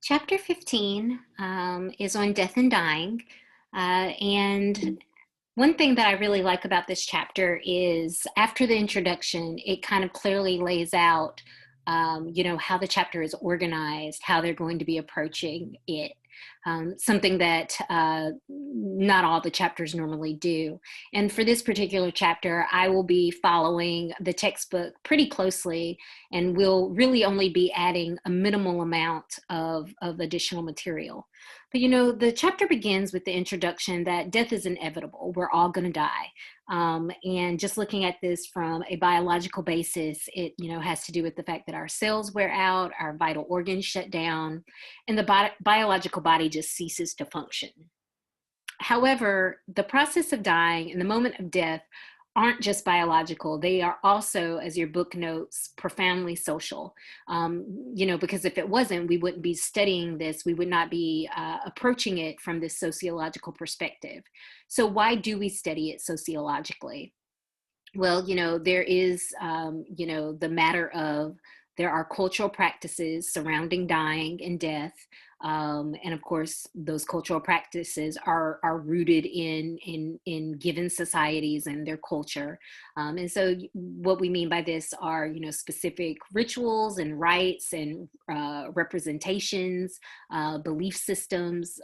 Chapter 15 is on death and dying. And one thing that I really like about this chapter is after the introduction, it kind of clearly lays out, how the chapter is organized, how they're going to be approaching it. Something that not all the chapters normally do. And for this particular chapter, I will be following the textbook pretty closely and will really only be adding a minimal amount of additional material. But the chapter begins with the introduction that death is inevitable. We're all going to die. And just looking at this from a biological basis, it has to do with the fact that our cells wear out, our vital organs shut down, and the biological body just ceases to function. However, the process of dying and the moment of death aren't just biological. They are also, as your book notes, profoundly social. Because if it wasn't, we wouldn't be studying this. We would not be approaching it from this sociological perspective. So why do we study it sociologically? Well, there is, the matter of there are cultural practices surrounding dying and death. And of course, those cultural practices are rooted in given societies and their culture. And so what we mean by this are, specific rituals and rites and representations, belief systems,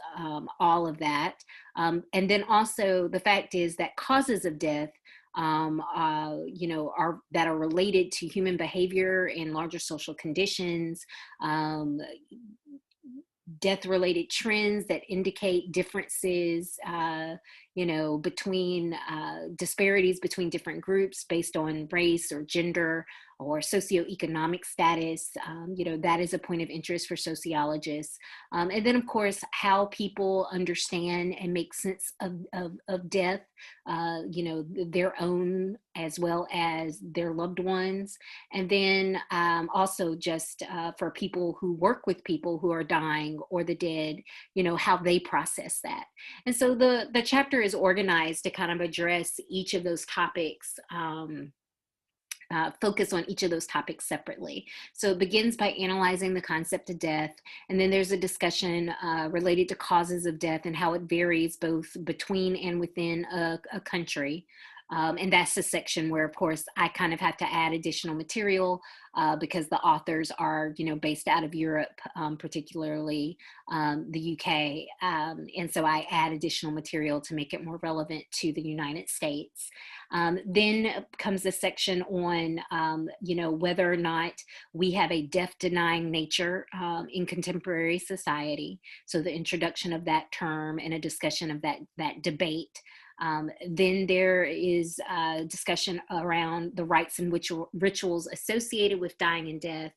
all of that. And then also the fact is that causes of death are that are related to human behavior and larger social conditions, death-related trends that indicate differences, between disparities between different groups based on race or gender or socioeconomic status. That is a point of interest for sociologists. And then, of course, how people understand and make sense of death, their own as well as their loved ones. And then also just for people who work with people who are dying or the dead, how they process that. And so the chapter is organized to kind of address each of those topics, focus on each of those topics separately. So it begins by analyzing the concept of death, and then there's a discussion related to causes of death and how it varies both between and within a country. And that's the section where, of course, I kind of have to add additional material because the authors are, based out of Europe, particularly the UK. And so I add additional material to make it more relevant to the United States. Then comes a section on, whether or not we have a death-denying nature in contemporary society. So the introduction of that term and a discussion of that debate. Then there is a discussion around the rites and rituals associated with dying and death.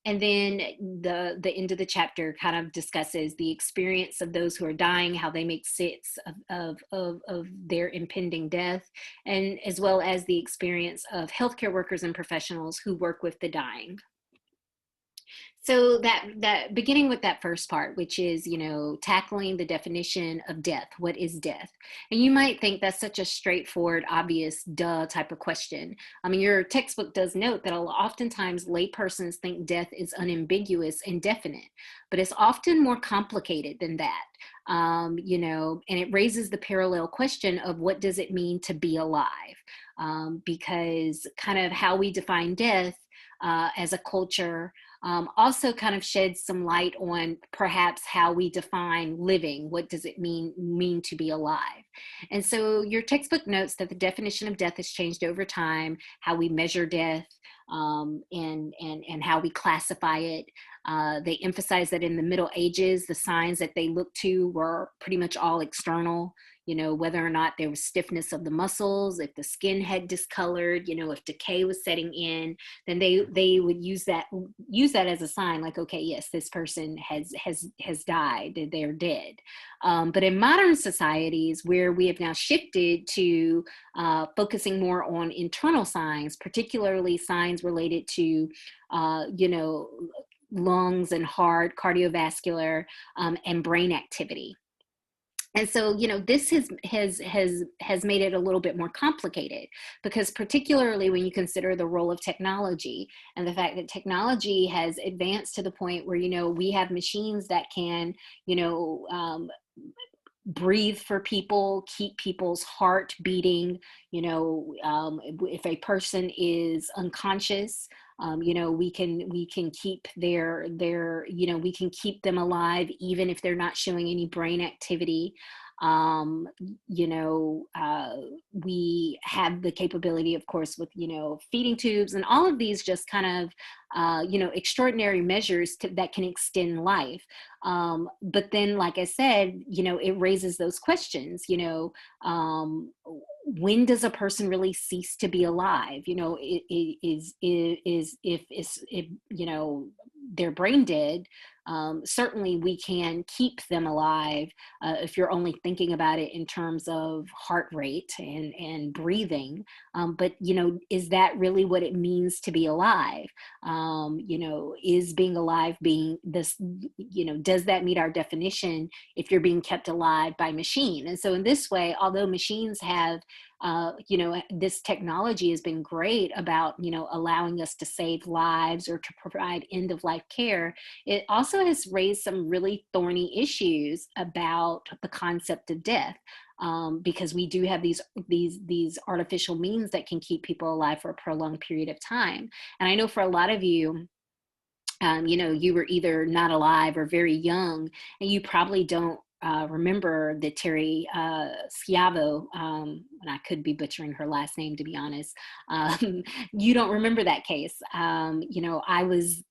And then the end of the chapter kind of discusses the experience of those who are dying, how they make sense of their impending death, and as well as the experience of healthcare workers and professionals who work with the dying. So that beginning with that first part, which is, tackling the definition of death. What is death? And you might think that's such a straightforward, obvious, duh type of question. I mean, your textbook does note that oftentimes laypersons think death is unambiguous and definite, but it's often more complicated than that. And it raises the parallel question of what does it mean to be alive? Because kind of how we define death as a culture also kind of sheds some light on perhaps how we define living. What does it mean to be alive? And so your textbook notes that the definition of death has changed over time, how we measure death, and how we classify it. They emphasize that in the Middle Ages, the signs that they looked to were pretty much all external. Whether or not there was stiffness of the muscles, if the skin had discolored, if decay was setting in, then they would use that as a sign, like, okay, yes, this person has died, they're dead. But in modern societies, where we have now shifted to focusing more on internal signs, particularly signs related to, lungs and heart, cardiovascular, and brain activity. And so, this has made it a little bit more complicated, because particularly when you consider the role of technology and the fact that technology has advanced to the point where, we have machines that can, you know breathe for people, keep people's heart beating. If a person is unconscious, we can keep we can keep them alive even if they're not showing any brain activity. Um, we have the capability, of course, with feeding tubes and all of these just kind of extraordinary measures that can extend life. But then, like I said, it raises those questions. Um, when does a person really cease to be alive? If they're brain dead, certainly we can keep them alive if you're only thinking about it in terms of heart rate and breathing. But is that really what it means to be alive? Is being alive being this, does that meet our definition if you're being kept alive by machine? And so in this way, although machines have, this technology has been great about, allowing us to save lives or to provide end of life care, it also has raised some really thorny issues about the concept of death. Because we do have these artificial means that can keep people alive for a prolonged period of time. And I know for a lot of you, you were either not alive or very young, and you probably don't remember the Terry Schiavo, and I could be butchering her last name, to be honest. You don't remember that case. I was,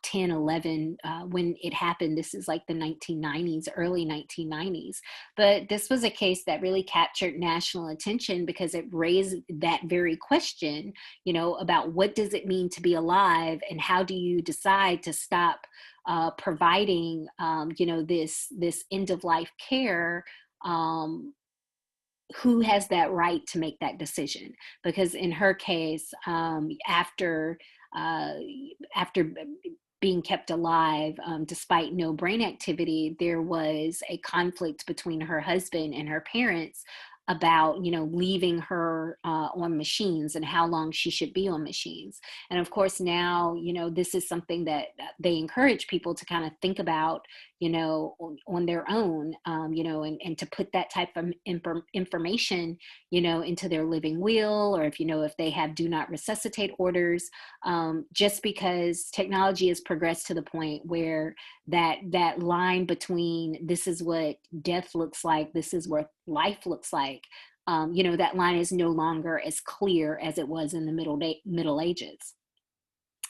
10, 11 when it happened. This is like the 1990s, early 1990s. But this was a case that really captured national attention because it raised that very question, about what does it mean to be alive, and how do you decide to stop providing, this end of life care. Who has that right to make that decision? Because in her case, uh, after being kept alive, despite no brain activity, there was a conflict between her husband and her parents about leaving her on machines and how long she should be on machines. And of course now this is something that they encourage people to kind of think about on their own, and to put that type of information into their living will, or if they have do not resuscitate orders, just because technology has progressed to the point where that line between this is what death looks like, this is what life looks like, that line is no longer as clear as it was in the Middle Ages.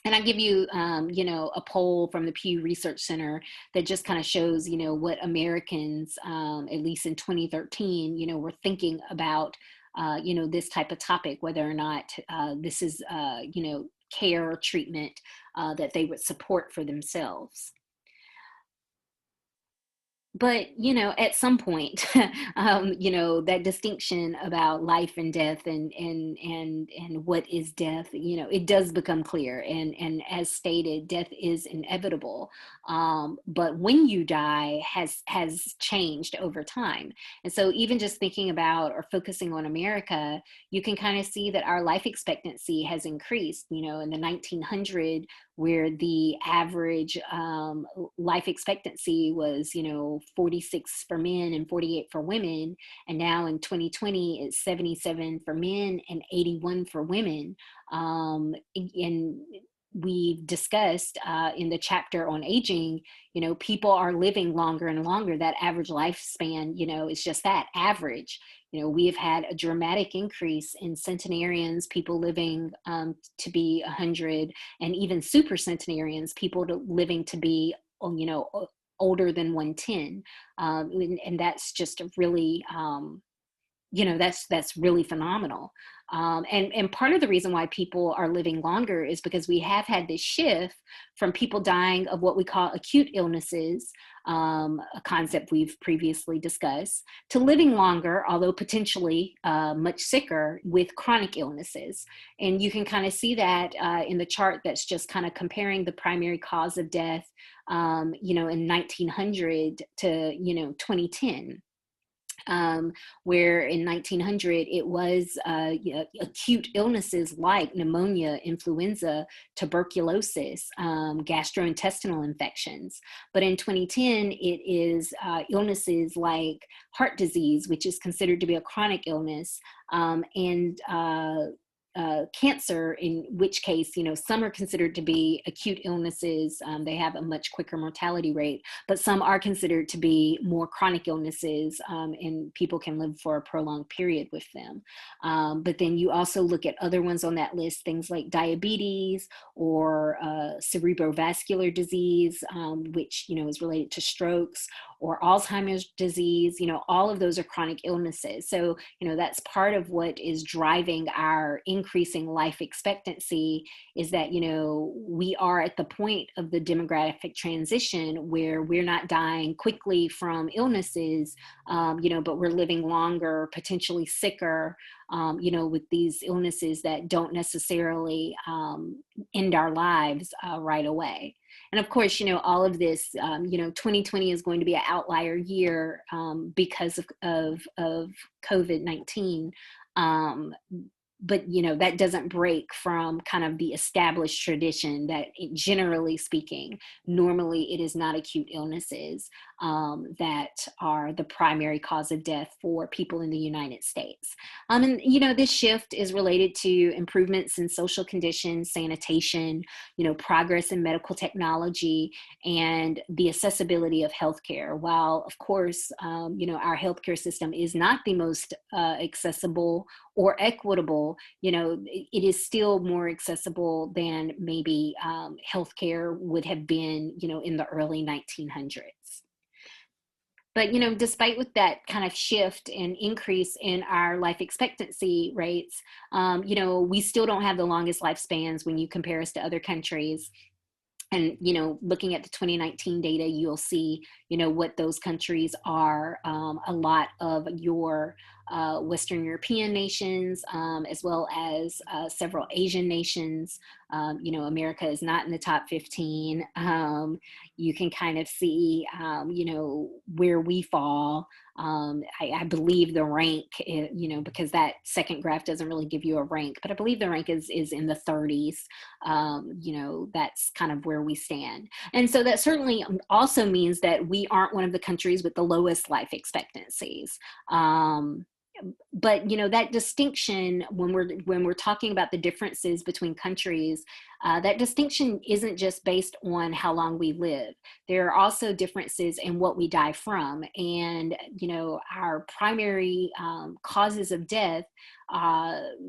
And I give you, a poll from the Pew Research Center that just kind of shows, what Americans, at least in 2013, were thinking about, this type of topic, whether or not this is, care or treatment that they would support for themselves. But at some point, that distinction about life and death, and what is death, it does become clear. And as stated, death is inevitable. But when you die has changed over time. And so even just thinking about or focusing on America, you can kind of see that our life expectancy has increased. In the 1900, where the average life expectancy was, 46 for men and 48 for women. And now in 2020, it's 77 for men and 81 for women. And we've discussed in the chapter on aging, people are living longer and longer. That average lifespan, is just that average. We have had a dramatic increase in centenarians, people living to be 100, and even super centenarians, people living to be, older than 110. And that's just a really that's really phenomenal. And part of the reason why people are living longer is because we have had this shift from people dying of what we call acute illnesses, a concept we've previously discussed, to living longer, although potentially much sicker, with chronic illnesses. And you can kind of see that in the chart that's just kind of comparing the primary cause of death, in 1900 to, 2010. Where in 1900 it was acute illnesses like pneumonia, influenza, tuberculosis, gastrointestinal infections. But in 2010, it is illnesses like heart disease, which is considered to be a chronic illness, and cancer, in which case, some are considered to be acute illnesses. They have a much quicker mortality rate, but some are considered to be more chronic illnesses, and people can live for a prolonged period with them. But then you also look at other ones on that list, things like diabetes or cerebrovascular disease, which, is related to strokes, or Alzheimer's disease. All of those are chronic illnesses. So, that's part of what is driving our increasing life expectancy, is that, we are at the point of the demographic transition where we're not dying quickly from illnesses, but we're living longer, potentially sicker, with these illnesses that don't necessarily end our lives right away. And of course, all of this, 2020 is going to be an outlier year because of COVID-19. But that doesn't break from kind of the established tradition that, generally speaking, normally it is not acute illnesses that are the primary cause of death for people in the United States. And this shift is related to improvements in social conditions, sanitation, progress in medical technology, and the accessibility of healthcare. While, of course, our healthcare system is not the most accessible or equitable, it is still more accessible than maybe healthcare would have been, in the early 1900s. But, despite with that kind of shift and increase in our life expectancy rates, we still don't have the longest lifespans when you compare us to other countries. And, looking at the 2019 data, you'll see, what those countries are. A lot of your Western European nations, as well as several Asian nations. America is not in the top 15. You can kind of see, where we fall. I believe the rank, because that second graph doesn't really give you a rank, but I believe the rank is in the 30s. That's kind of where we stand. And so that certainly also means that we aren't one of the countries with the lowest life expectancies. But that distinction, when we're talking about the differences between countries, that distinction isn't just based on how long we live. There are also differences in what we die from, and our primary causes of death,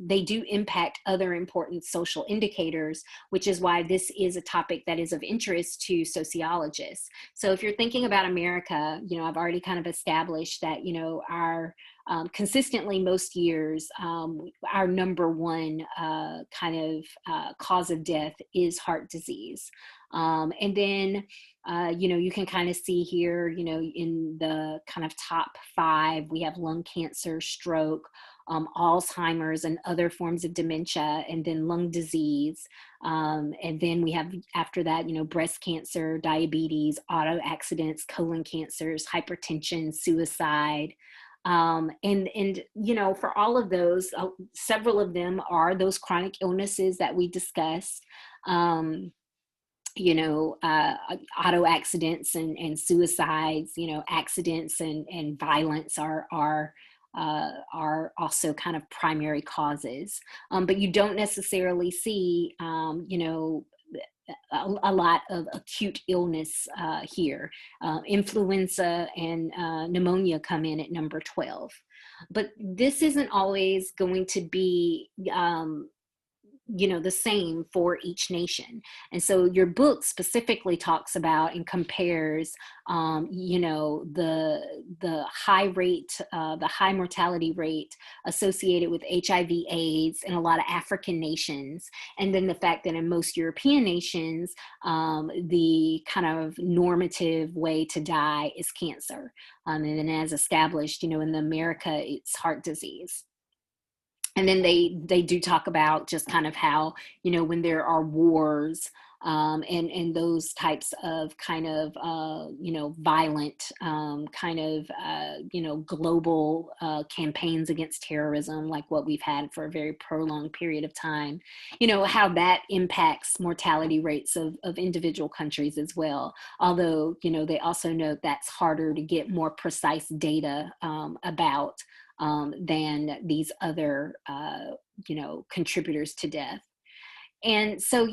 they do impact other important social indicators, which is why this is a topic that is of interest to sociologists. So if you're thinking about America, I've already kind of established that our consistently most years, our number one kind of cause of death is heart disease. And then, you can kind of see here, in the kind of top 5, we have lung cancer, stroke, Alzheimer's and other forms of dementia, and then lung disease. And then we have, after that, breast cancer, diabetes, auto accidents, colon cancers, hypertension, suicide. And for all of those, several of them are those chronic illnesses that we discussed. Auto accidents and suicides, accidents and violence are also kind of primary causes. But you don't necessarily see, a lot of acute illness here. Influenza and pneumonia come in at number 12. But this isn't always going to be the same for each nation. And so your book specifically talks about and compares, the high rate, the high mortality rate associated with HIV/AIDS in a lot of African nations, and then the fact that in most European nations, the kind of normative way to die is cancer. And then as established, in America, it's heart disease. And then they do talk about just kind of how, when there are wars, and those types of kind of violent, kind of global campaigns against terrorism, like what we've had for a very prolonged period of time, how that impacts mortality rates of individual countries as well. Although, they also note that's harder to get more precise data about, than these other, contributors to death. And so,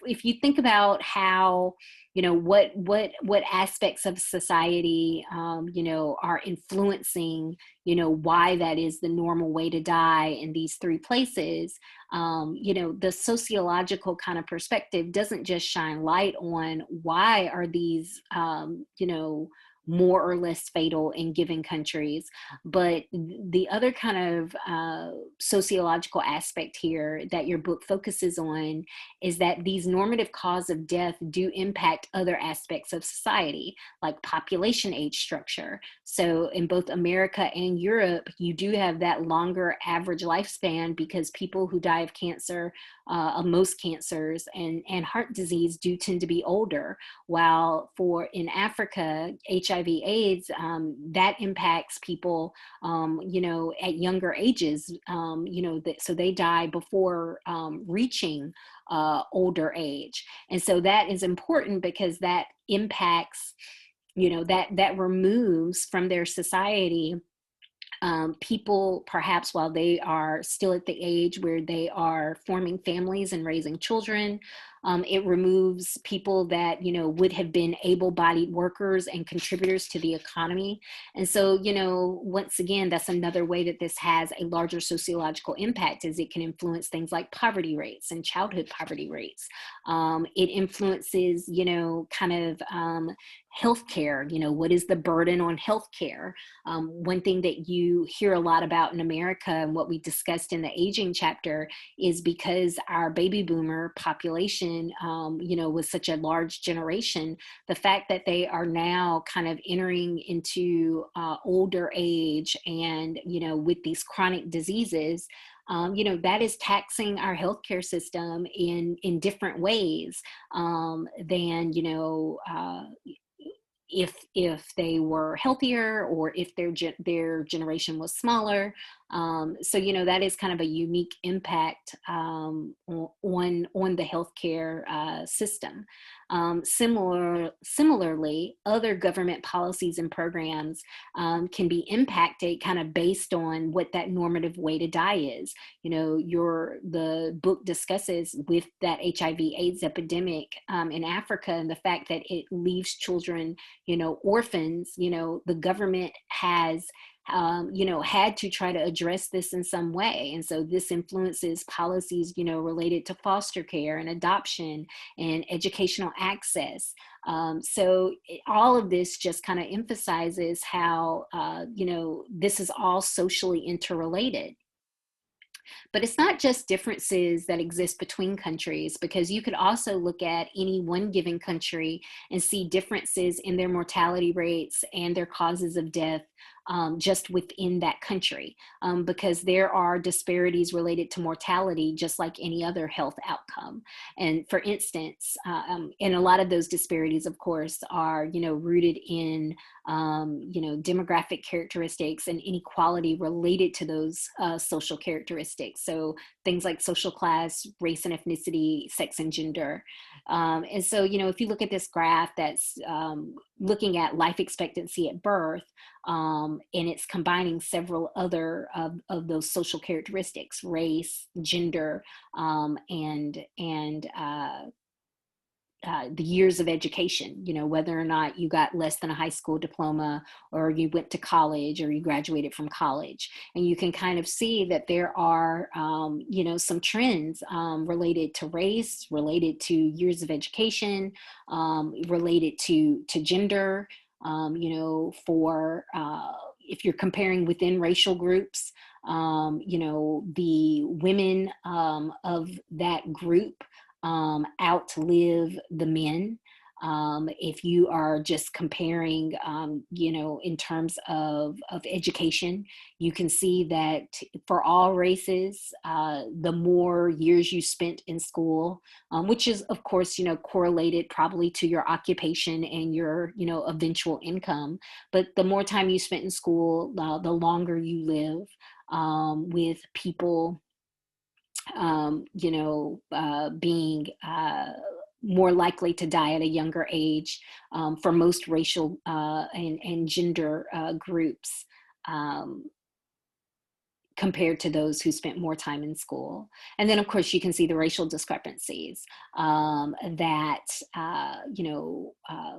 if you think about how, what aspects of society, are influencing, why that is the normal way to die in these three places, the sociological kind of perspective doesn't just shine light on why are these, more or less fatal in given countries. But the other kind of sociological aspect here that your book focuses on is that these normative causes of death do impact other aspects of society, like population age structure. So in both America and Europe, you do have that longer average lifespan because people who die of cancer, of most cancers and heart disease, do tend to be older. While in Africa, HIV/AIDS, that impacts people, at younger ages, so they die before reaching older age. And so that is important because that impacts, that removes from their society people perhaps while they are still at the age where they are forming families and raising children. It removes people that, would have been able-bodied workers and contributors to the economy. And so, once again, that's another way that this has a larger sociological impact, is it can influence things like poverty rates and childhood poverty rates. It influences, kind of healthcare. What is the burden on healthcare? One thing that you hear a lot about in America, and what we discussed in the aging chapter, is because our baby boomer population, was such a large generation, the fact that they are now kind of entering into older age and, with these chronic diseases, that is taxing our healthcare system in different ways than, if they were healthier, or if their generation was smaller. So that is kind of a unique impact on the healthcare system. Similarly, other government policies and programs can be impacted kind of based on what that normative way to die is. The book discusses with that HIV/AIDS epidemic in Africa, and the fact that it leaves children, orphans. The government has had to try to address this in some way. And so this influences policies, related to foster care and adoption and educational access. So all of this just kind of emphasizes how, this is all socially interrelated. But it's not just differences that exist between countries, because you could also look at any one given country and see differences in their mortality rates and their causes of death just within that country, because there are disparities related to mortality, just like any other health outcome. And for instance, and a lot of those disparities, of course, are, rooted in, demographic characteristics and inequality related to those social characteristics. So things like social class, race and ethnicity, sex and gender. And so, if you look at this graph that's looking at life expectancy at birth, and it's combining several other of those social characteristics: race, gender, and the years of education, whether or not you got less than a high school diploma, or you went to college, or you graduated from college. And you can kind of see that there are, some trends related to race, related to years of education, related to gender, for if you're comparing within racial groups, the women of that group outlive the men. If you are just comparing, in terms of education, you can see that for all races, the more years you spent in school, which is, of course, correlated probably to your occupation and your, eventual income. But the more time you spent in school, the longer you live, with people being more likely to die at a younger age for most racial and gender groups, compared to those who spent more time in school. And then, of course, you can see the racial discrepancies, that,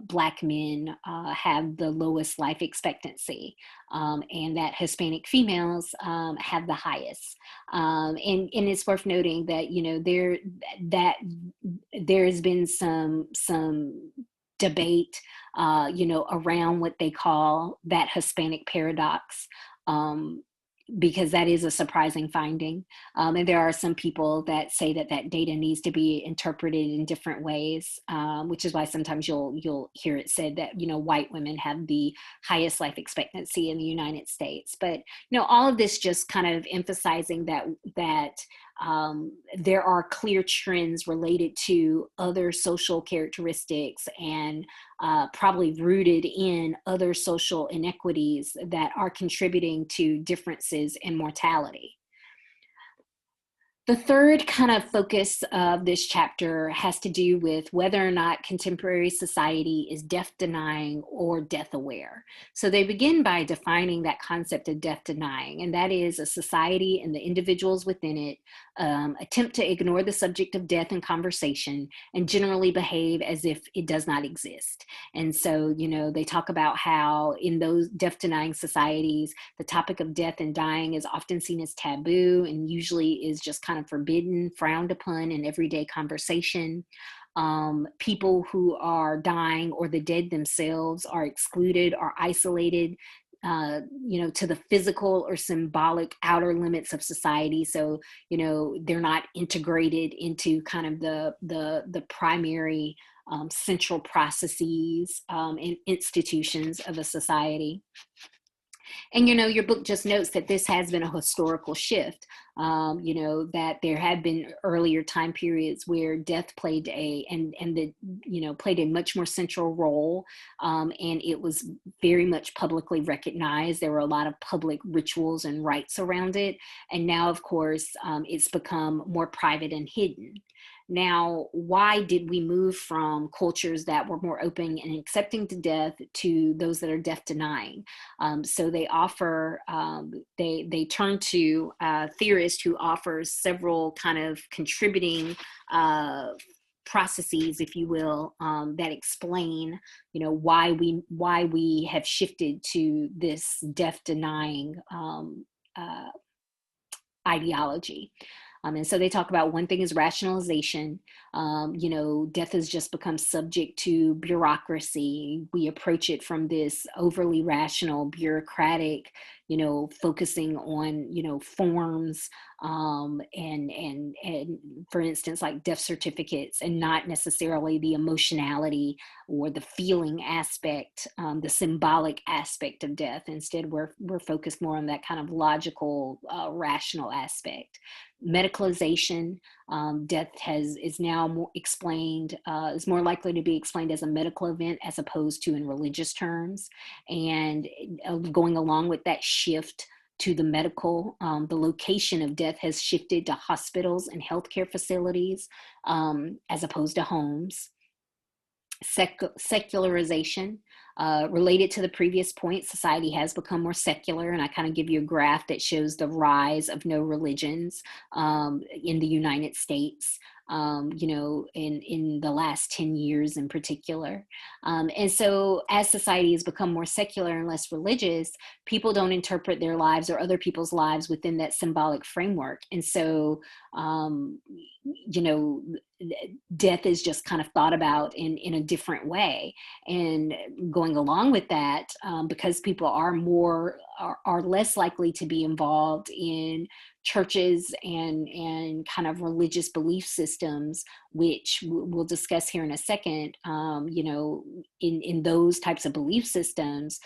Black men have the lowest life expectancy, and that Hispanic females have the highest. And it's worth noting that, there has been some debate, around what they call that Hispanic paradox. Because that is a surprising finding. And there are some people that say that data needs to be interpreted in different ways, which is why sometimes you'll hear it said that, white women have the highest life expectancy in the United States. But, all of this just kind of emphasizing that there are clear trends related to other social characteristics, and probably rooted in other social inequities that are contributing to differences in mortality. The third kind of focus of this chapter has to do with whether or not contemporary society is death denying or death aware. So they begin by defining that concept of death denying, and that is a society and the individuals within it attempt to ignore the subject of death in conversation and generally behave as if it does not exist. And so, they talk about how in those death denying societies, the topic of death and dying is often seen as taboo, and usually is just kind of forbidden, frowned upon in everyday conversation. People who are dying or the dead themselves are excluded or isolated, to the physical or symbolic outer limits of society. So, they're not integrated into kind of the primary central processes and institutions of a society. And, your book just notes that this has been a historical shift, that there had been earlier time periods where death played played a much more central role. And it was very much publicly recognized. There were a lot of public rituals and rites around it. And now, of course, it's become more private and hidden. Now, why did we move from cultures that were more open and accepting to death to those that are death denying? So they offer, they turn to a theorist who offers several kind of contributing processes, if you will, that explain, why we have shifted to this death denying ideology. And so they talk about one thing is rationalization. Death has just become subject to bureaucracy. We approach it from this overly rational, bureaucratic, focusing on, forms, and for instance, like death certificates, and not necessarily the emotionality or the feeling aspect, the symbolic aspect of death. Instead, we're focused more on that kind of logical, rational aspect. Medicalization, death is now more explained, is more likely to be explained as a medical event as opposed to in religious terms. And going along with that shift to the medical, the location of death has shifted to hospitals and healthcare facilities, as opposed to homes. Secularization, Related to the previous point, society has become more secular, and I kind of give you a graph that shows the rise of no religions in the United States. In the last 10 years in particular. And so as society has become more secular and less religious, people don't interpret their lives or other people's lives within that symbolic framework. And so, um, you know, death is just kind of thought about in a different way. And going along with that, because people are less likely to be involved in churches and kind of religious belief systems, which we'll discuss here in a second. In those types of belief systems,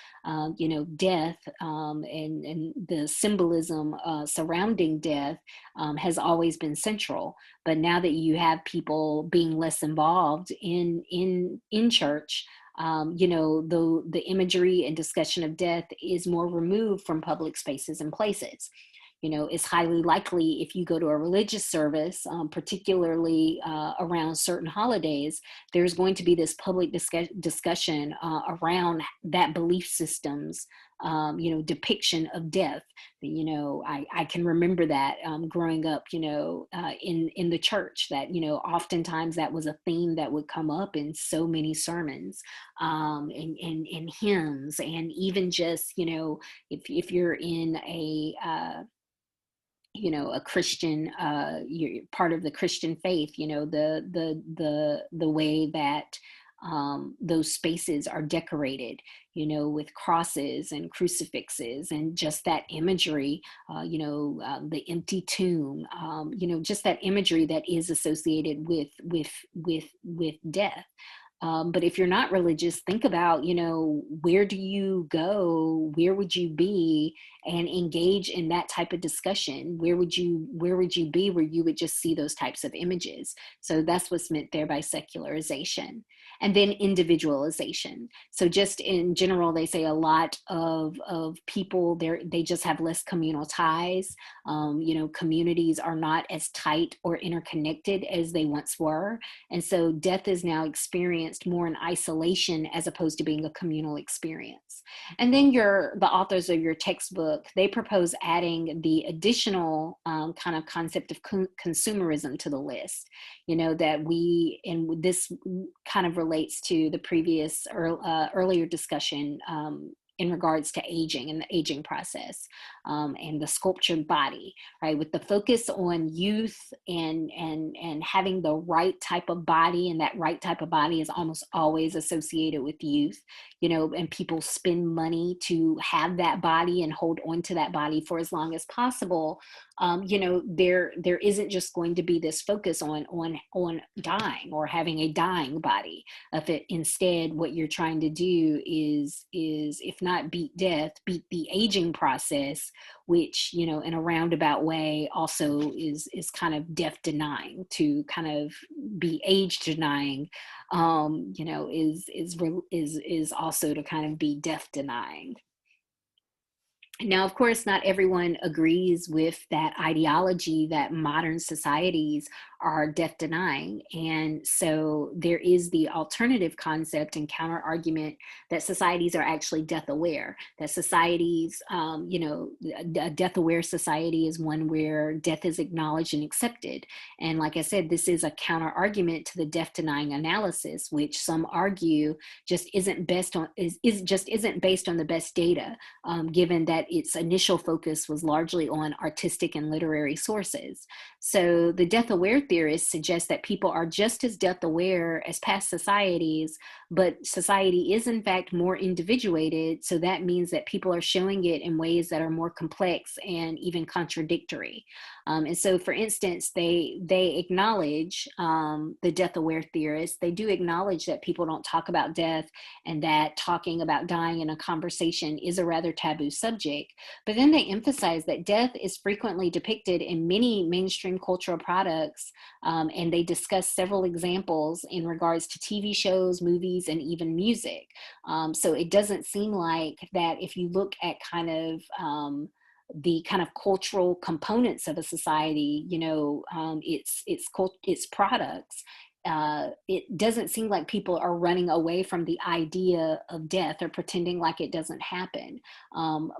death and the symbolism surrounding death has always been central. But now that you have people being less involved in church, the imagery and discussion of death is more removed from public spaces and places. It's highly likely if you go to a religious service, particularly around certain holidays, there's going to be this public discussion around that belief system's, depiction of death. I can remember that growing up, in the church, that, oftentimes that was a theme that would come up in so many sermons and hymns, and even just, if you're in a Christian, you're part of the Christian faith, the way that those spaces are decorated, with crosses and crucifixes, and just that imagery, the empty tomb, just that imagery that is associated with death. But if you're not religious, think about, where do you go? Where would you be and engage in that type of discussion? Where would you be where you would just see those types of images? So that's what's meant there by secularization. And then individualization. So just in general, they say a lot of people there, they just have less communal ties. Communities are not as tight or interconnected as they once were. And so death is now experienced more in isolation as opposed to being a communal experience. And then the authors of your textbook, they propose adding the additional kind of concept of consumerism to the list. And this kind of relates to the previous earlier discussion in regards to aging and the aging process, and the sculptured body, right? With the focus on youth and having the right type of body, and that right type of body is almost always associated with youth, and people spend money to have that body and hold on to that body for as long as possible. There isn't just going to be this focus on dying or having a dying body. If it instead, what you're trying to do is if not beat death, beat the aging process, which, in a roundabout way also is kind of death denying. To kind of be age denying, is also to kind of be death denying. Now, of course, not everyone agrees with that ideology that modern societies are death denying. And so there is the alternative concept and counter argument that societies are actually death aware, that societies, a death aware society is one where death is acknowledged and accepted. And like I said, this is a counter argument to the death denying analysis, which some argue just isn't based on the best data, given that its initial focus was largely on artistic and literary sources. So the death aware theorists suggest that people are just as death aware as past societies, but society is in fact more individuated. So that means that people are showing it in ways that are more complex and even contradictory. And so, for instance, they acknowledge, the death aware theorists, they do acknowledge that people don't talk about death, and that talking about dying in a conversation is a rather taboo subject. But then they emphasize that death is frequently depicted in many mainstream cultural products, and they discuss several examples in regards to TV shows, movies, and even music. So it doesn't seem like that if you look at kind of the kind of cultural components of a society, its products, it doesn't seem like people are running away from the idea of death or pretending like it doesn't happen.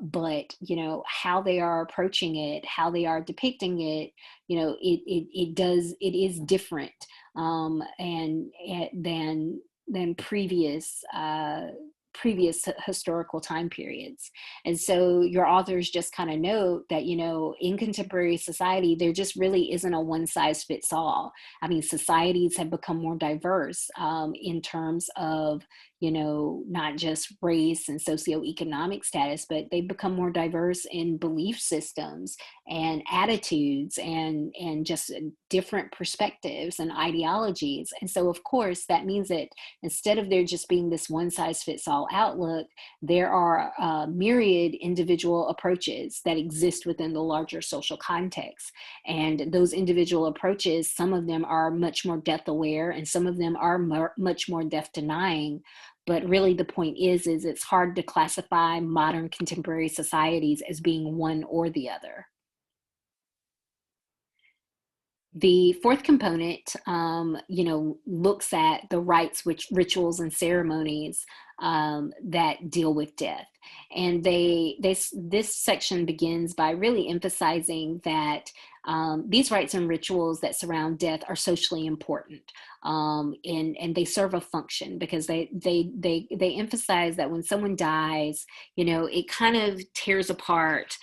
But how they are approaching it, how they are depicting it, it is different, and than previous historical time periods. And so your authors just kind of note that, in contemporary society, there just really isn't a one size fits all. I mean, societies have become more diverse, in terms of, not just race and socioeconomic status, but they've become more diverse in belief systems and attitudes, and just different perspectives and ideologies. And so, of course, that means that instead of there just being this one size fits all outlook, there are myriad individual approaches that exist within the larger social context. And those individual approaches, some of them are much more death aware, and some of them are much more death denying. But really the point is it's hard to classify modern contemporary societies as being one or the other. The fourth component, looks at the rites, which rituals and ceremonies that deal with death. And this section begins by really emphasizing that these rites and rituals that surround death are socially important, and they serve a function, because they emphasize that when someone dies, it kind of tears apart,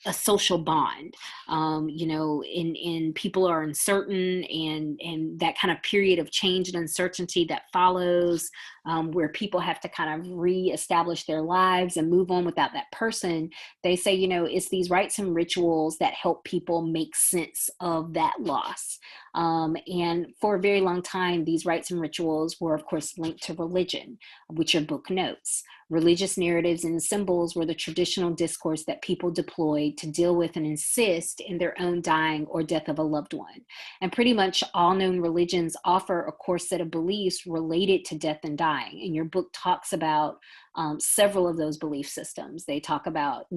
a social bond, in people are uncertain, and that kind of period of change and uncertainty that follows, where people have to kind of reestablish their lives and move on without that person. They say, it's these rites and rituals that help people make sense of that loss. And for a very long time, these rites and rituals were, of course, linked to religion, which your book notes. Religious narratives and symbols were the traditional discourse that people deployed to deal with and insist in their own dying or death of a loved one. And pretty much all known religions offer a core set of beliefs related to death and dying. And your book talks about several of those belief systems. They talk about,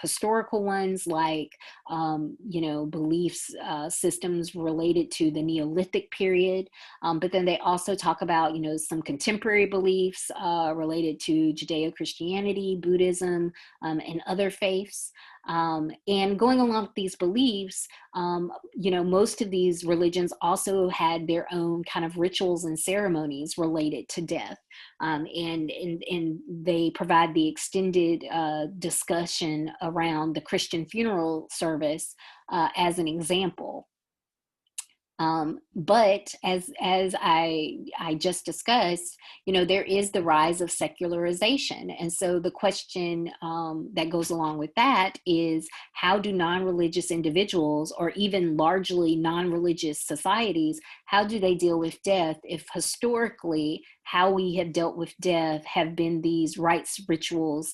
historical ones like, beliefs systems related to the Neolithic period. But then they also talk about, some contemporary beliefs related to Judeo-Christianity, Buddhism, and other faiths. And going along with these beliefs, most of these religions also had their own kind of rituals and ceremonies related to death. And they provide the extended discussion around the Christian funeral service as an example. But as I just discussed, there is the rise of secularization. And so the question that goes along with that is, how do non-religious individuals, or even largely non-religious societies, how do they deal with death if historically how we have dealt with death have been these rites, rituals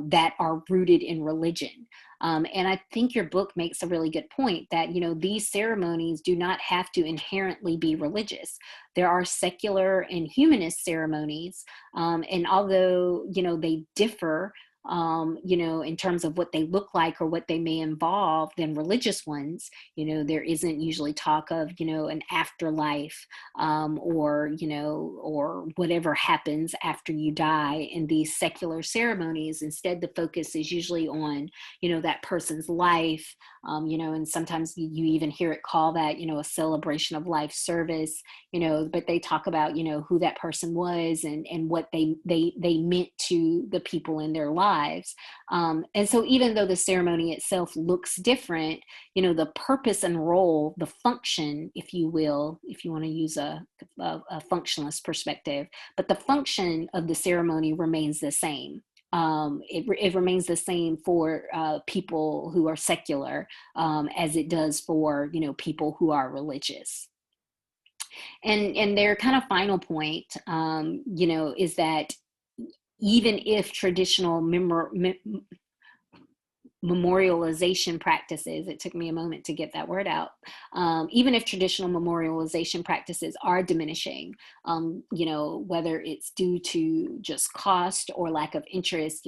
that are rooted in religion? And I think your book makes a really good point that, these ceremonies do not have to inherently be religious. There are secular and humanist ceremonies. And although, they differ, in terms of what they look like or what they may involve than religious ones, there isn't usually talk of, an afterlife, or whatever happens after you die in these secular ceremonies. Instead, the focus is usually on, that person's life, and sometimes you even hear it called that, a celebration of life service, but they talk about, who that person was, and what they meant to the people in their lives. And so even though the ceremony itself looks different, the purpose and role, the function, if you will, if you want to use a functionalist perspective, but the function of the ceremony remains the same. It remains the same for people who are secular, as it does for, people who are religious. And their kind of final point, is that even if traditional memorialization practices, it took me a moment to get that word out, even if traditional memorialization practices are diminishing, whether it's due to just cost or lack of interest,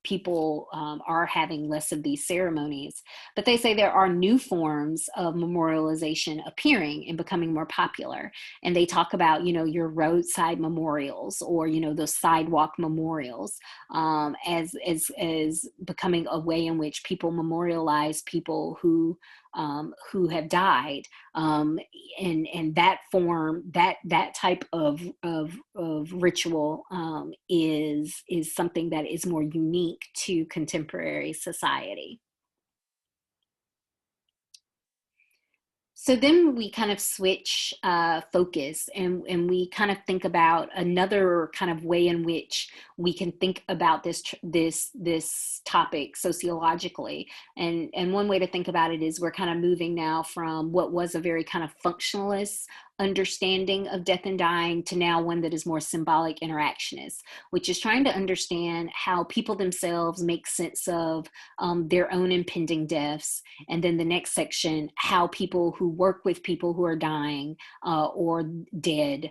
people are having less of these ceremonies. But they say there are new forms of memorialization appearing and becoming more popular. And they talk about, your roadside memorials, or, those sidewalk memorials, as becoming a way in which people memorialize people who have died, and that form, that type of ritual, is something that is more unique to contemporary society. So then we kind of switch focus, and we kind of think about another kind of way in which we can think about this topic sociologically. And one way to think about it is we're kind of moving now from what was a very kind of functionalist understanding of death and dying to now one that is more symbolic interactionist, which is trying to understand how people themselves make sense of their own impending deaths. And then the next section, how people who work with people who are dying or dead,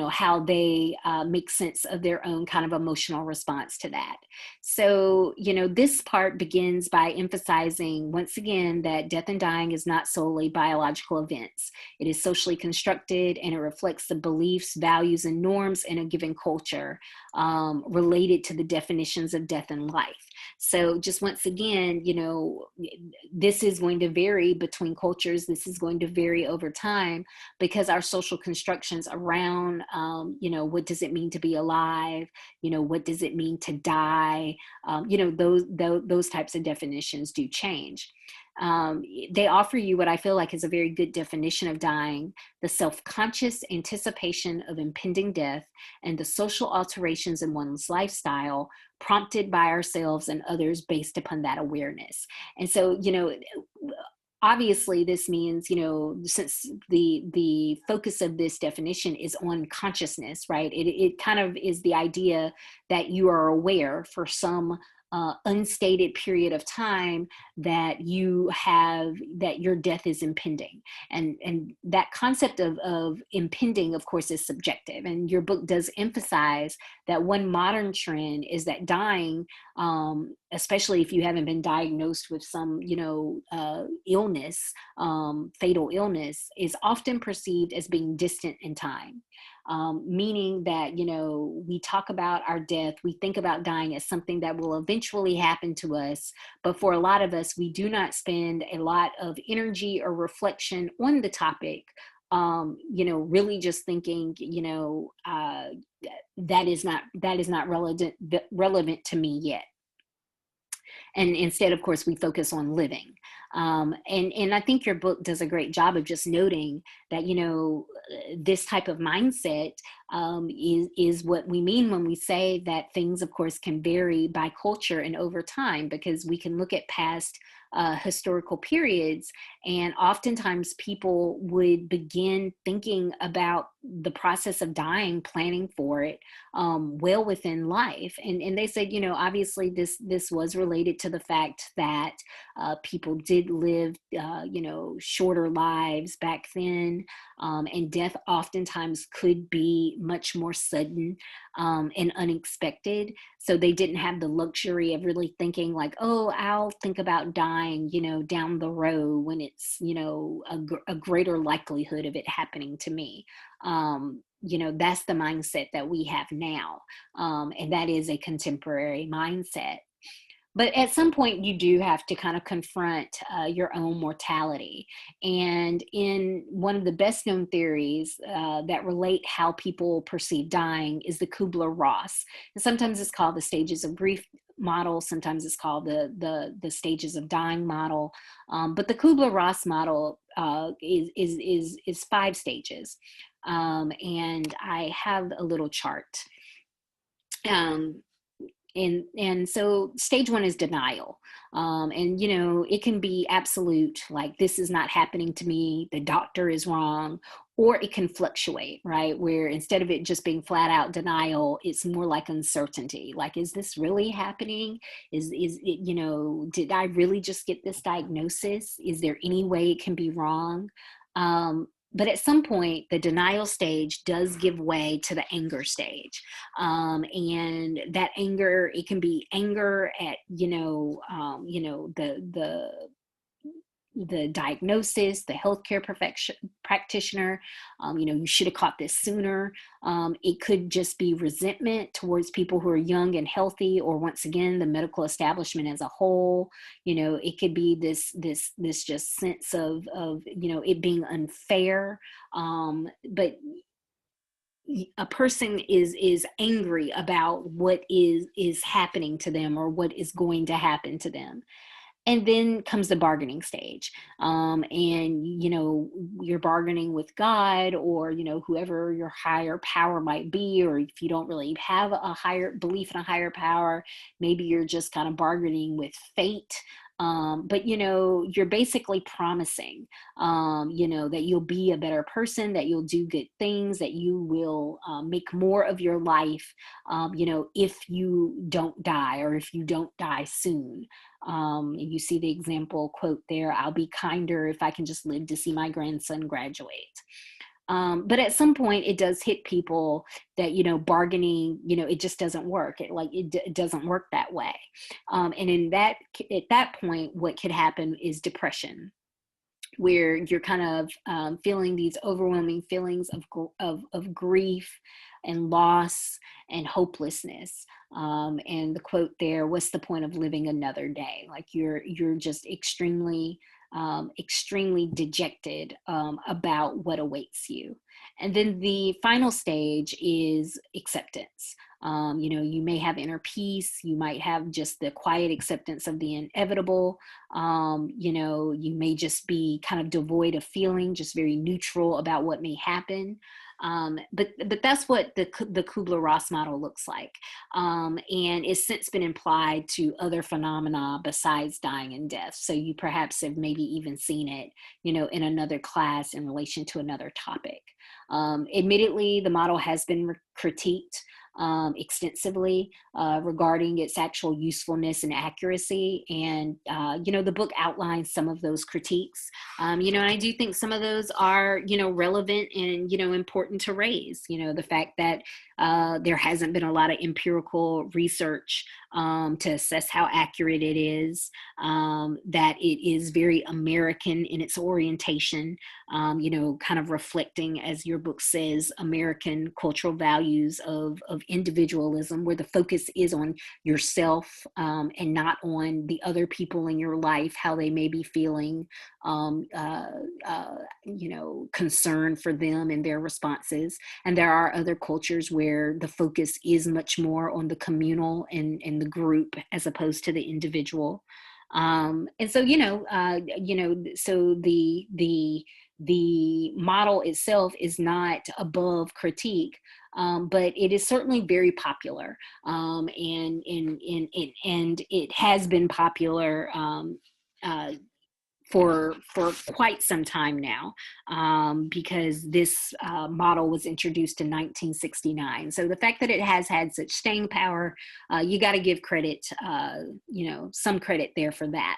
how they make sense of their own kind of emotional response to that. So, this part begins by emphasizing once again that death and dying is not solely biological events. It is socially constructed, and it reflects the beliefs, values, and norms in a given culture related to the definitions of death and life. So just once again, this is going to vary between cultures. This is going to vary over time, because our social constructions around, what does it mean to be alive? What does it mean to die? Those types of definitions do change. They offer you what I feel like is a very good definition of dying: the self-conscious anticipation of impending death and the social alterations in one's lifestyle prompted by ourselves and others based upon that awareness. And so, obviously this means, since the focus of this definition is on consciousness, right? It kind of is the idea that you are aware for some unstated period of time that your death is impending. And that concept of impending, of course, is subjective. And your book does emphasize that one modern trend is that dying, especially if you haven't been diagnosed with some, illness, fatal illness, is often perceived as being distant in time. Meaning that, we talk about our death, we think about dying as something that will eventually happen to us. But for a lot of us, we do not spend a lot of energy or reflection on the topic, really just thinking, that is not relevant to me yet. And instead, of course, we focus on living. And I think your book does a great job of just noting that, this type of mindset is what we mean when we say that things, of course, can vary by culture and over time, because we can look at past historical periods, and oftentimes people would begin thinking about the process of dying, planning for it, well within life. And they said, obviously this was related to the fact that people did live, shorter lives back then, and death oftentimes could be much more sudden and unexpected. So they didn't have the luxury of really thinking like, oh, I'll think about dying, down the road when it's, a greater likelihood of it happening to me. That's the mindset that we have now. And that is a contemporary mindset. But at some point, you do have to kind of confront your own mortality. And in one of the best known theories that relate how people perceive dying is the Kubler-Ross. And sometimes it's called the stages of grief model. Sometimes it's called the stages of dying model. But the Kubler-Ross model is 5 stages. And I have a little chart. and so stage one is denial. And it can be absolute, like, this is not happening to me, the doctor is wrong. Or it can fluctuate, right, where instead of it just being flat out denial, it's more like uncertainty, like, is this really happening? Is it, did I really just get this diagnosis? Is there any way it can be wrong? But at some point, the denial stage does give way to the anger stage. And that anger, it can be anger at, the diagnosis, the healthcare practitioner. You should have caught this sooner. It could just be resentment towards people who are young and healthy, or once again, the medical establishment as a whole. It could be this just sense of it being unfair. But a person is angry about what is happening to them, or what is going to happen to them. And then comes the bargaining stage. And, you're bargaining with God, or, whoever your higher power might be, or if you don't really have a higher belief in a higher power, maybe you're just kind of bargaining with fate. But, you're basically promising, that you'll be a better person, that you'll do good things, that you will make more of your life, if you don't die, or if you don't die soon. And you see the example quote there, I'll be kinder if I can just live to see my grandson graduate. But at some point it does hit people that, bargaining, it just doesn't work. It doesn't work that way. And at that point, what could happen is depression, where you're kind of feeling these overwhelming feelings of grief and loss and hopelessness. And the quote there, what's the point of living another day? Like, you're just extremely dejected about what awaits you. And then the final stage is acceptance. You may have inner peace. You might have just the quiet acceptance of the inevitable. You may just be kind of devoid of feeling, just very neutral about what may happen. But that's what the Kubler-Ross model looks like. And it's since been applied to other phenomena besides dying and death. So you perhaps have maybe even seen it, in another class in relation to another topic. Admittedly, the model has been critiqued extensively regarding its actual usefulness and accuracy. And, the book outlines some of those critiques, and I do think some of those are, relevant and, important to raise, the fact that there hasn't been a lot of empirical research to assess how accurate it is, that it is very American in its orientation, kind of reflecting, as your book says, American cultural values of individualism, where the focus is on yourself and not on the other people in your life, how they may be feeling, concern for them and their responses. And there are other cultures where the focus is much more on the communal and the group, as opposed to the individual. And so, so the model itself is not above critique, but it is certainly very popular, and it has been popular for quite some time now, because this model was introduced in 1969. So the fact that it has had such staying power, you got to give credit, some credit there for that.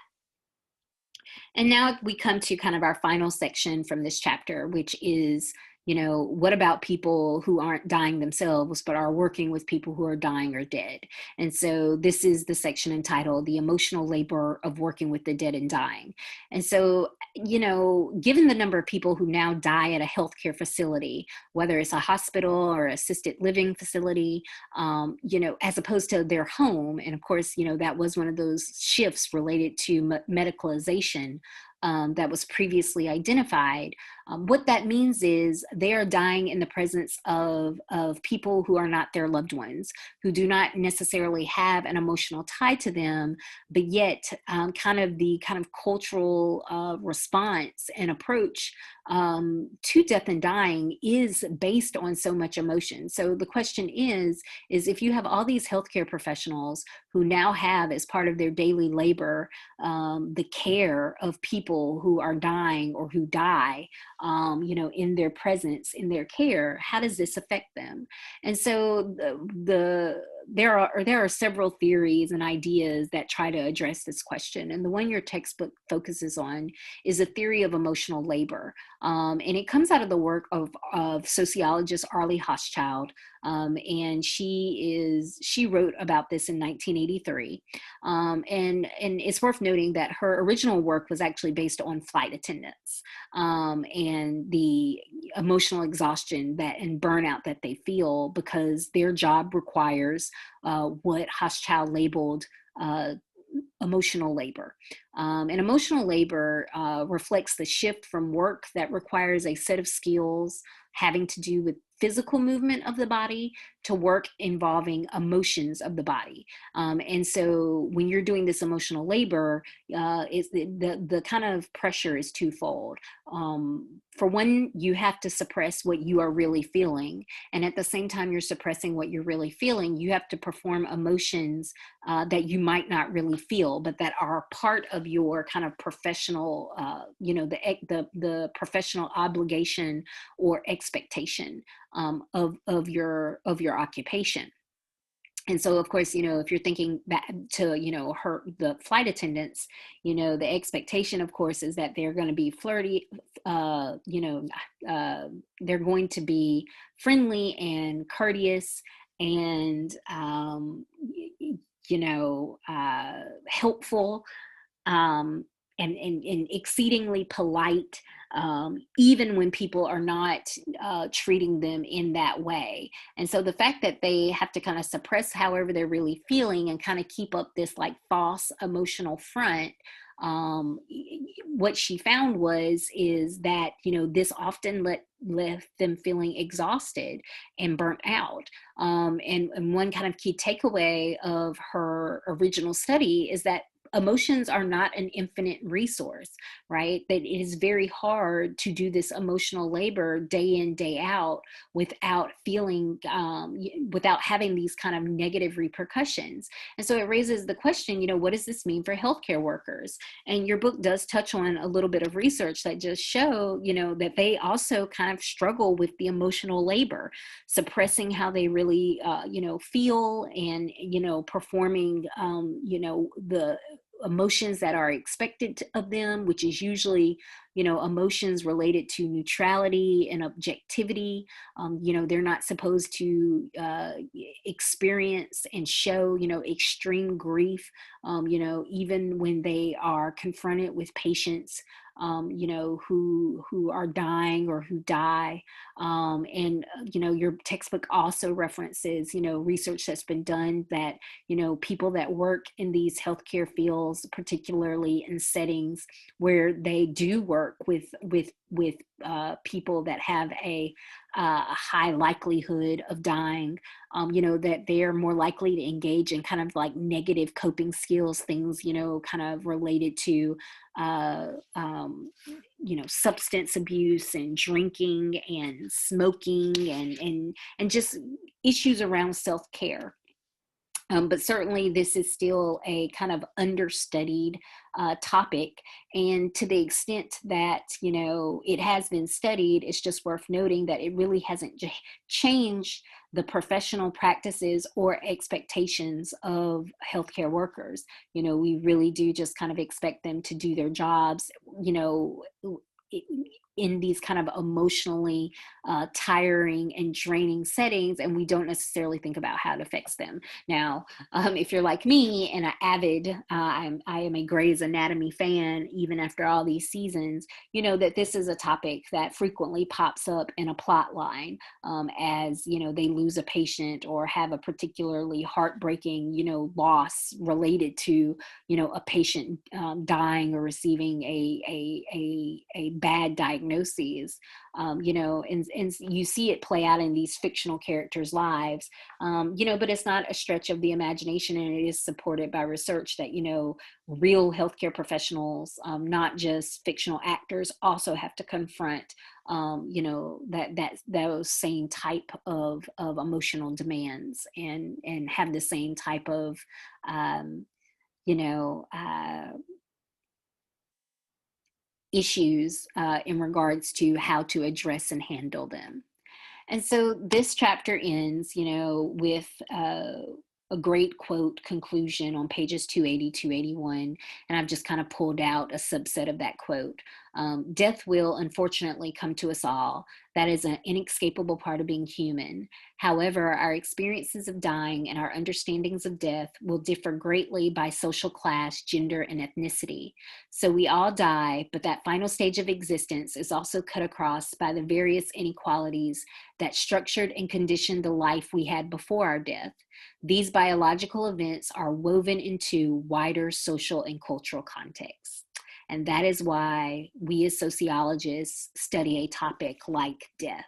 And now we come to kind of our final section from this chapter, which is, what about people who aren't dying themselves, but are working with people who are dying or dead? And so this is the section entitled The Emotional Labor of Working with the Dead and Dying. And so, given the number of people who now die at a healthcare facility, whether it's a hospital or assisted living facility, as opposed to their home, and of course, that was one of those shifts related to medicalization that was previously identified. What that means is they are dying in the presence of people who are not their loved ones, who do not necessarily have an emotional tie to them, but yet the kind of cultural response and approach to death and dying is based on so much emotion. So the question is if you have all these healthcare professionals who now have as part of their daily labor the care of people who are dying or who die, in their presence, in their care, how does this affect them? And so there are several theories and ideas that try to address this question. And the one your textbook focuses on is a theory of emotional labor. And it comes out of the work of sociologist Arlie Hochschild. And she wrote about this in 1983. And it's worth noting that her original work was actually based on flight attendants and the emotional exhaustion and burnout that they feel because their job requires what Hochschild labeled emotional labor. And emotional labor reflects the shift from work that requires a set of skills having to do with physical movement of the body to work involving emotions of the body. And so when you're doing this emotional labor, the kind of pressure is twofold. For one, you have to suppress what you are really feeling. And at the same time you're suppressing what you're really feeling, you have to perform emotions that you might not really feel, but that are part of your kind of professional, the professional obligation or expectation of your occupation. And so, of course, if you're thinking back to, the flight attendants, the expectation, of course, is that they're going to be flirty, they're going to be friendly and courteous and, helpful, and exceedingly polite, even when people are not treating them in that way. And so the fact that they have to kind of suppress however they're really feeling and kind of keep up this like false emotional front, what she found is that this often left them feeling exhausted and burnt out. And one kind of key takeaway of her original study is that emotions are not an infinite resource, right? That it is very hard to do this emotional labor day in, day out without feeling, without having these kind of negative repercussions. And so it raises the question, what does this mean for healthcare workers? And your book does touch on a little bit of research that just show, that they also kind of struggle with the emotional labor, suppressing how they really, feel and, performing, the emotions that are expected of them, which is usually, emotions related to neutrality and objectivity. They're not supposed to experience and show, extreme grief, even when they are confronted with patients, who are dying or who die. And your textbook also references, research that's been done that, people that work in these healthcare fields, particularly in settings where they do work with people that have a high likelihood of dying, that they're more likely to engage in kind of like negative coping skills, things, kind of related to, substance abuse and drinking and smoking and just issues around self-care. But certainly this is still a kind of understudied topic. And to the extent that, it has been studied, it's just worth noting that it really hasn't changed the professional practices or expectations of healthcare workers. We really do just kind of expect them to do their jobs, in these kind of emotionally tiring and draining settings, and we don't necessarily think about how it affects them. Now, if you're like me and an avid, I am a Grey's Anatomy fan, even after all these seasons, you know that this is a topic that frequently pops up in a plot line, as, you know, they lose a patient or have a particularly heartbreaking, you know, loss related to, you know, a patient dying or receiving a bad diagnosis. You know, and you see it play out in these fictional characters' lives, you know, but it's not a stretch of the imagination, and it is supported by research that, you know, real healthcare professionals, not just fictional actors, also have to confront, you know, that those same type of emotional demands, and have the same type of, you know, issues in regards to how to address and handle them. And so this chapter ends, you know, with a great quote conclusion on pages 280, 281. And I've just kind of pulled out a subset of that quote. Death will unfortunately come to us all. That is an inescapable part of being human. However, our experiences of dying and our understandings of death will differ greatly by social class, gender, and ethnicity. So we all die, but that final stage of existence is also cut across by the various inequalities that structured and conditioned the life we had before our death. These biological events are woven into wider social and cultural contexts. And that is why we as sociologists study a topic like death.